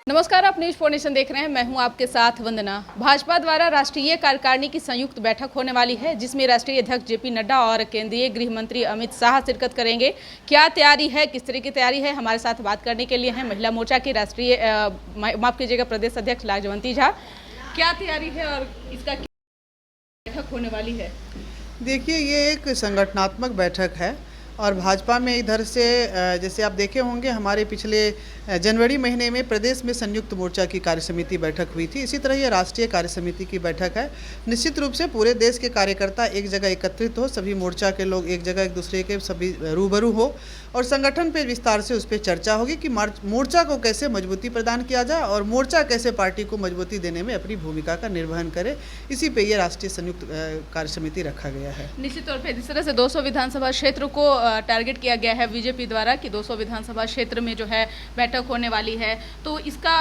नमस्कार, आप news 4 nation देख रहे हैं। मैं हूं आपके साथ वंदना। भाजपा द्वारा राष्ट्रीय कार्यकारिणी की संयुक्त बैठक होने वाली है, जिसमें राष्ट्रीय अध्यक्ष जेपी नड्डा और केंद्रीय गृह मंत्री अमित शाह शिरकत करेंगे। क्या तैयारी है, किस तरह की तैयारी है, हमारे साथ बात करने के लिए हैं महिला मोर्चा की राष्ट्रीय माफ कीजिएगा प्रदेश अध्यक्ष लाजवंती झा। क्या तैयारी है और इसका बैठक होने वाली है? देखिए, ये एक संगठनात्मक बैठक है और भाजपा में इधर से जैसे आप देखे होंगे, हमारे पिछले जनवरी महीने में प्रदेश में संयुक्त मोर्चा की कार्यसमिति बैठक हुई थी। इसी तरह ये राष्ट्रीय कार्यसमिति की बैठक है। निश्चित रूप से पूरे देश के कार्यकर्ता एक जगह एकत्रित हो, सभी मोर्चा के लोग एक जगह एक दूसरे के सभी रूबरू हो और संगठन पे विस्तार से उस पर चर्चा होगी कि मोर्चा को कैसे मजबूती प्रदान किया जाए और मोर्चा कैसे पार्टी को मजबूती देने में अपनी भूमिका का निर्वहन करे। इसी पे ये राष्ट्रीय संयुक्त कार्यसमिति रखा गया है। निश्चित तौर पर जिस तरह से 200 विधानसभा क्षेत्र को टारगेट किया गया है बीजेपी द्वारा कि 200 विधानसभा क्षेत्र में जो है बैठक होने वाली है, तो इसका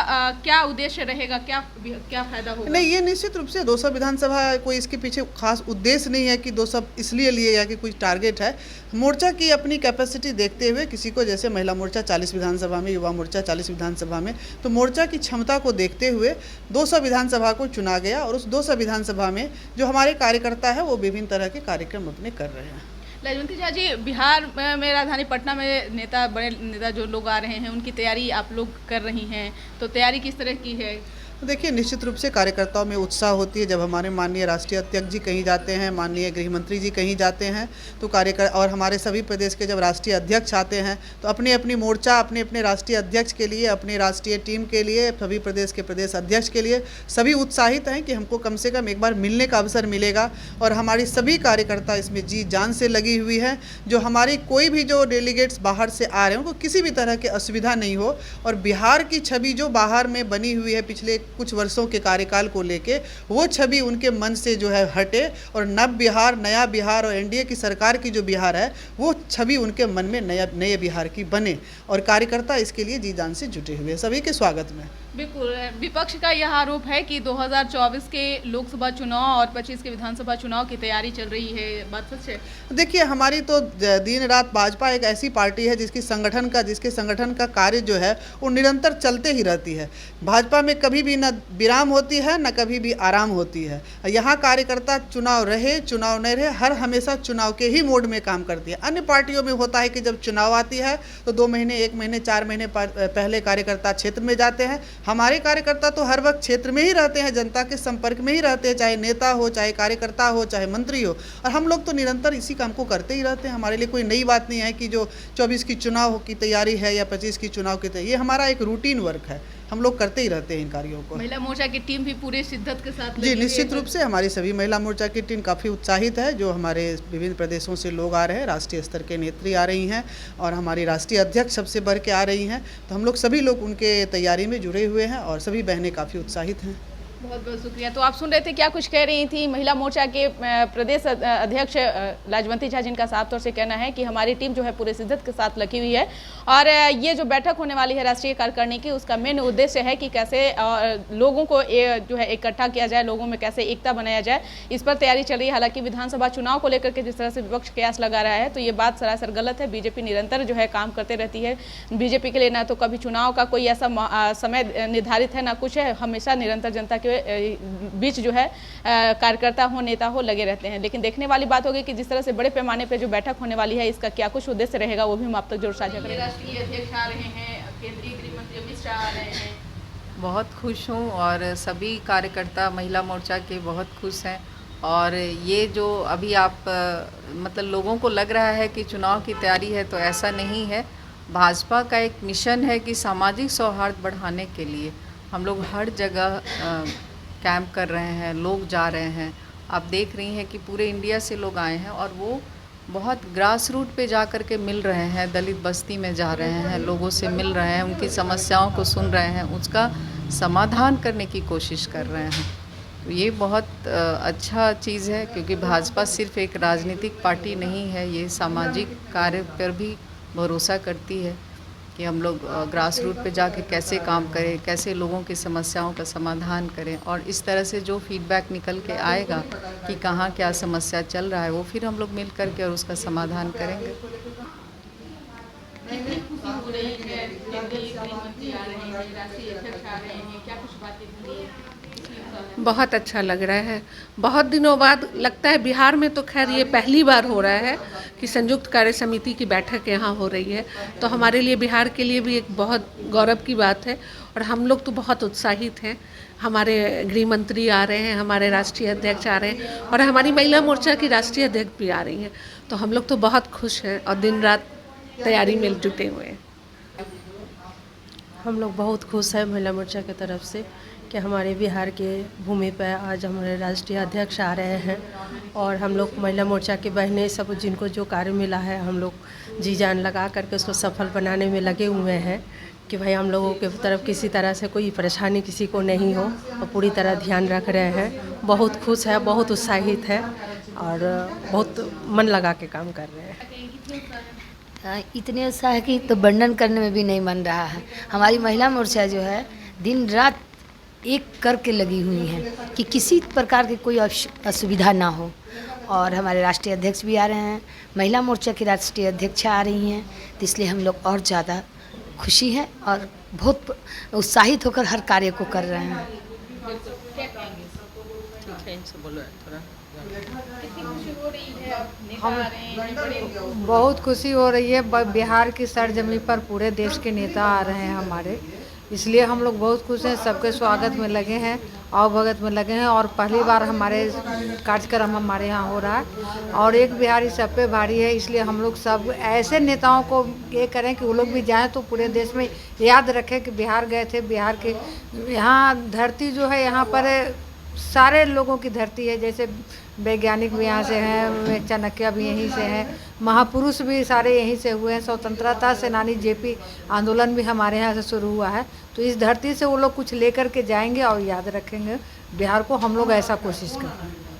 क्या उद्देश्य रहेगा, क्या फायदा होगा? नहीं, ये निश्चित रूप से 200 विधानसभा कोई इसके पीछे खास उद्देश्य नहीं है कि 200 इसलिए लिए या कि कुछ टारगेट है। मोर्चा की अपनी कैपेसिटी देखते हुए किसी को जैसे महिला मोर्चा 40 विधानसभा में, युवा मोर्चा 40 विधानसभा में, तो मोर्चा की क्षमता को देखते हुए 200 विधानसभा को चुना गया और उस 200 विधानसभा में जो हमारे कार्यकर्ता है वो विभिन्न तरह के कार्यक्रम अपने कर रहे हैं। लाजवंती झा जी, बिहार में राजधानी पटना में बड़े नेता जो लोग आ रहे हैं, उनकी तैयारी आप लोग कर रही हैं, तो तैयारी किस तरह की है? देखिए, निश्चित रूप से कार्यकर्ताओं में उत्साह होती है जब हमारे माननीय राष्ट्रीय अध्यक्ष जी कहीं जाते हैं, माननीय गृह मंत्री जी कहीं जाते हैं, तो और हमारे सभी प्रदेश के जब राष्ट्रीय अध्यक्ष आते हैं तो अपनी अपनी मोर्चा अपने अपने राष्ट्रीय अध्यक्ष के लिए, अपनी राष्ट्रीय टीम के लिए, सभी प्रदेश के प्रदेश अध्यक्ष के लिए सभी उत्साहित हैं कि हमको कम से कम एक बार मिलने का अवसर मिलेगा और हमारी सभी कार्यकर्ता इसमें जी जान से लगी हुई है। जो हमारी कोई भी जो डेलीगेट्स बाहर से आ रहे हैं उनको किसी भी तरह की असुविधा नहीं हो और बिहार की छवि जो बाहर में बनी हुई है पिछले कुछ वर्षों के कार्यकाल को लेके, वो छवि उनके मन से जो है हटे और नव बिहार, नया बिहार और एनडीए की सरकार की जो बिहार है वो छवि उनके मन में नए बिहार की बने और कार्यकर्ता इसके लिए जी जान से जुटे हुए हैं। सभी के स्वागत में। बिल्कुल, विपक्ष का यह आरोप है कि 2024 के लोकसभा चुनाव और 25 के विधानसभा चुनाव की तैयारी चल रही है, बात सच है? देखिए, हमारी तो दिन रात भाजपा एक ऐसी पार्टी है जिसके संगठन का कार्य जो है वो निरंतर चलते ही रहती है। भाजपा में कभी भी न विराम होती है न कभी भी आराम होती है। यहाँ कार्यकर्ता चुनाव रहे चुनाव नहीं रहे, हर हमेशा चुनाव के ही मोड में काम करती है। अन्य पार्टियों में होता है कि जब चुनाव आती है तो 2 महीने, 1 महीने, 4 महीने पहले कार्यकर्ता क्षेत्र में जाते हैं। हमारे कार्यकर्ता तो हर वक्त क्षेत्र में ही रहते हैं, जनता के संपर्क में ही रहते हैं, चाहे नेता हो, चाहे कार्यकर्ता हो, चाहे मंत्री हो, और हम लोग तो निरंतर इसी काम को करते ही रहते हैं। हमारे लिए कोई नई बात नहीं है कि जो 24 की चुनाव की तैयारी है या 25 की चुनाव की तैयारी, ये हमारा एक रूटीन वर्क है, हम लोग करते ही रहते हैं इन कार्यों को। महिला मोर्चा की टीम भी पूरे शिद्दत के साथ जी, निश्चित रूप से हमारी सभी महिला मोर्चा की टीम काफ़ी उत्साहित है। जो हमारे विभिन्न प्रदेशों से लोग आ रहे हैं, राष्ट्रीय स्तर के नेत्री आ रही हैं और हमारी राष्ट्रीय अध्यक्ष सबसे बढ़ के आ रही हैं, तो हम लोग सभी लोग उनके तैयारी में जुड़े हुए हैं और सभी बहनें काफ़ी उत्साहित हैं। बहुत बहुत शुक्रिया। तो आप सुन रहे थे क्या कुछ कह रही थी महिला मोर्चा के प्रदेश अध्यक्ष लाजवंती झा, जिनका साफ तौर से कहना है कि हमारी टीम जो है पूरे शिद्दत के साथ लगी हुई है और ये जो बैठक होने वाली है राष्ट्रीय कार्यकारिणी की, उसका मेन उद्देश्य है कि कैसे लोगों को जो है इकट्ठा किया जाए, लोगों में कैसे एकता बनाया जाए, इस पर तैयारी चल रही है। हालांकि विधानसभा चुनाव को लेकर के जिस तरह से विपक्ष कयास लगा रहा है, तो ये बात सरासर गलत है। बीजेपी निरंतर जो है काम करते रहती है। बीजेपी के लिए ना तो कभी चुनाव का कोई ऐसा समय निर्धारित है ना कुछ है, हमेशा निरंतर जनता के बीच जो है कार्यकर्ता हो, नेता हो, लगे रहते हैं। लेकिन देखने वाली बात होगी कि जिस तरह से बड़े पैमाने पर जो बैठक होने वाली है, इसका क्या कुछ उद्देश्य रहेगा, वो भी हम आप तक जरूर साझा करेंगे। राष्ट्रीय अध्यक्ष आ रहे हैं, केंद्रीय गृह मंत्री अमित शाह आ रहे हैं। बहुत खुश हूँ और सभी कार्यकर्ता महिला मोर्चा के बहुत खुश हैं। और ये जो अभी आप मतलब लोगों को लग रहा है कि चुनाव की तैयारी है, तो ऐसा नहीं है। भाजपा का एक मिशन है कि सामाजिक सौहार्द बढ़ाने के लिए हम लोग हर जगह कैंप कर रहे हैं, लोग जा रहे हैं। आप देख रही हैं कि पूरे इंडिया से लोग आए हैं और वो बहुत ग्रास रूट पे जा कर के मिल रहे हैं, दलित बस्ती में जा रहे हैं, लोगों से मिल रहे हैं, उनकी समस्याओं को सुन रहे हैं, उसका समाधान करने की कोशिश कर रहे हैं। तो ये बहुत अच्छा चीज़ है, क्योंकि भाजपा सिर्फ एक राजनीतिक पार्टी नहीं है, ये सामाजिक कार्य पर भी भरोसा करती है कि हम लोग ग्रास रूट पे जाके कैसे काम करें, कैसे लोगों की समस्याओं का समाधान करें, और इस तरह से जो फीडबैक निकल के आएगा कि कहाँ क्या समस्या चल रहा है, वो फिर हम लोग मिल कर के और उसका समाधान करेंगे। रही है, केंद्रीय गृह मंत्री आ रहे हैं, राष्ट्रीय अध्यक्ष आ रहे हैं, क्या कुछ बातें होंगी? बहुत अच्छा लग रहा है। बहुत दिनों बाद लगता है, बिहार में तो खैर ये पहली बार हो रहा है कि संयुक्त कार्य समिति की बैठक यहाँ हो रही है, तो हमारे लिए, बिहार के लिए भी एक बहुत गौरव की बात है और हम लोग तो बहुत उत्साहित हैं। हमारे गृह मंत्री आ रहे हैं, हमारे राष्ट्रीय अध्यक्ष आ रहे हैं और हमारी महिला मोर्चा की राष्ट्रीय अध्यक्ष भी आ रही हैं, तो हम लोग तो बहुत खुश हैं और दिन रात तैयारी में जुटे हुए हैं। हम लोग बहुत खुश हैं महिला मोर्चा की तरफ से कि हमारे बिहार के भूमि पर आज हमारे राष्ट्रीय अध्यक्ष आ रहे हैं और हम लोग महिला मोर्चा की बहनें सब, जिनको जो कार्य मिला है, हम लोग जी जान लगा करके उसको सफल बनाने में लगे हुए हैं कि भाई हम लोगों के तरफ किसी तरह से कोई परेशानी किसी को नहीं हो और पूरी तरह ध्यान रख रहे हैं। बहुत खुश है, बहुत उत्साहित है और बहुत मन लगा के काम कर रहे हैं। इतने उत्साह की तो वर्णन करने में भी नहीं मन रहा है। हमारी महिला मोर्चा जो है दिन रात एक करके लगी हुई हैं कि किसी प्रकार की कोई असुविधा ना हो। और हमारे राष्ट्रीय अध्यक्ष भी आ रहे हैं, महिला मोर्चा की राष्ट्रीय अध्यक्ष आ रही हैं, तो इसलिए हम लोग और ज़्यादा खुशी है और बहुत उत्साहित होकर हर कार्य को कर रहे हैं। बहुत खुशी हो रही है। बिहार की सरजमी पर पूरे देश के नेता आ रहे हैं हमारे, इसलिए हम लोग बहुत खुश हैं। सबके स्वागत में लगे हैं, आवभगत में लगे हैं और पहली बार हमारे कार्यक्रम हमारे यहाँ हो रहा है और एक बिहारी सब पे भारी है। इसलिए हम लोग सब ऐसे नेताओं को ये करें कि वो लोग भी जाएं तो पूरे देश में याद रखें कि बिहार गए थे। बिहार के यहाँ धरती जो है, यहाँ पर सारे लोगों की धरती है। जैसे वैज्ञानिक भी यहाँ से हैं, चाणक्य भी यहीं से हैं, महापुरुष भी सारे यहीं से हुए हैं। स्वतंत्रता सेनानी जेपी आंदोलन भी हमारे यहाँ से शुरू हुआ है। तो इस धरती से वो लोग कुछ लेकर के जाएंगे और याद रखेंगे बिहार को। हम लोग ऐसा कोशिश कर रहे हैं।